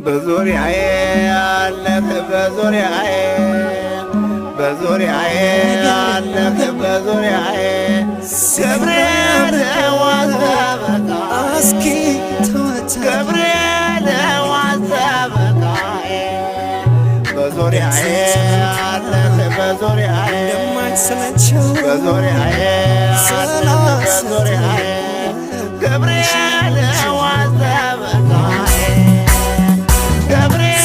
በዙሪያዬ አለህ በዙሪያዬ በዙሪያዬ አለህ በዙሪያዬ ገብርኤል ዋዘበቃ እስኪ ተወታ ገብርኤል ዋዘበቃዬ በዙሪያዬ አለህ በዙሪያዬ እንደማይሰለቸው በዙሪያዬ አለህ በዙሪያዬ ገብርኤል ዋዘበቃዬ ገብርኤል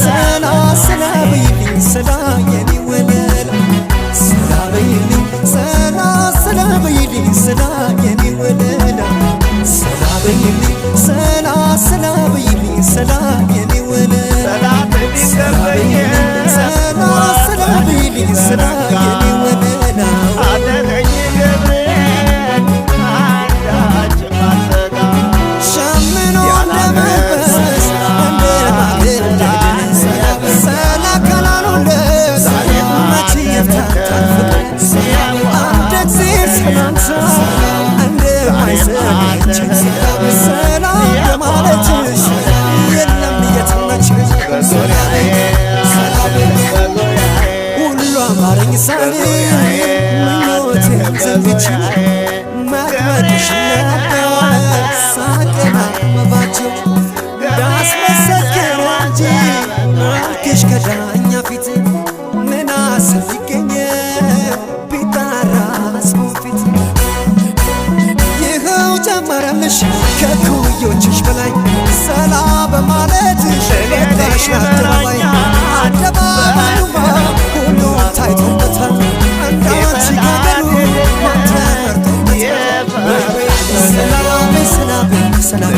ሰላ ሰላ በይልኝ ሰላ የኔ ወለላ ሰላ በይልኝ ሰላ ሰላ በይልኝ ሰላ የኔ ወለላ ሰላ በይልኝ ሰላ ሰላ በይልኝ ሰላ የኔ ወለላ ሰላ በይልኝ ሰላ ሰላ በይልኝ ሰላ የኔ ወለላ አደረኝ ገብርኤል አንዳች ማሰጋ ሸምኖ እንደመበስ እንደ ማገደድ ሰላ ካላሉለት መቼ ይፍታታል ፍቅር አንድ እግዜር ሰላምታ እንደማይሰለቸኝ ሰላም በማለትሽ የለም የተመቸኝ ሁሉ አማረኝ ሳል ምኞቴን ዘንግቼ መቅመጥሽ ነበር ሳቅና መባቸው ዳስመሰልከኝ እንጂ መልክሽ ከዳኛ ፊት ምን አስብ ይገኘ ቢጣራ ሰው ፊት ይኸው ጨመረልሽ ከኩዮችሽ በላይ ሰላ በማለትሽ በቃሽ አደባባይ አደባባዩማ ሁሉም ታይቶበታል እንዳንቺ ካገሩ ሰላም ሰላም ሰላም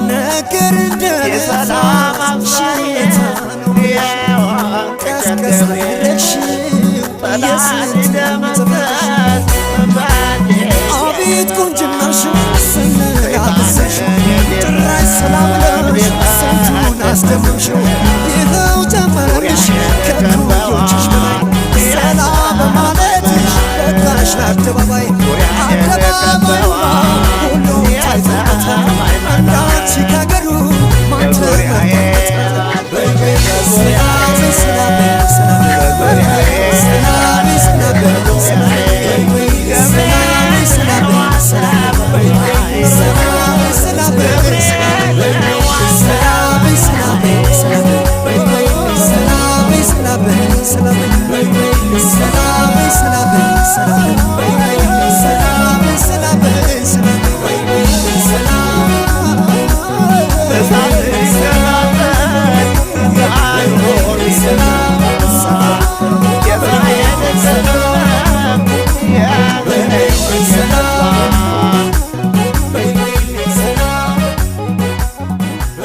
ነገር እንደሰላም ሽታ ነው ቀስቀስ አይረግሽ አቤት ቁንጅናሽ ስንላብስሽ ጭራሽ ሰላም ለሽ ስንቱን አስደምምሽው ይኸው ጨመረልሽ ከኩዮችሽ በላይ ሰላ በማለትሽ በቃሽ ለአደባባይ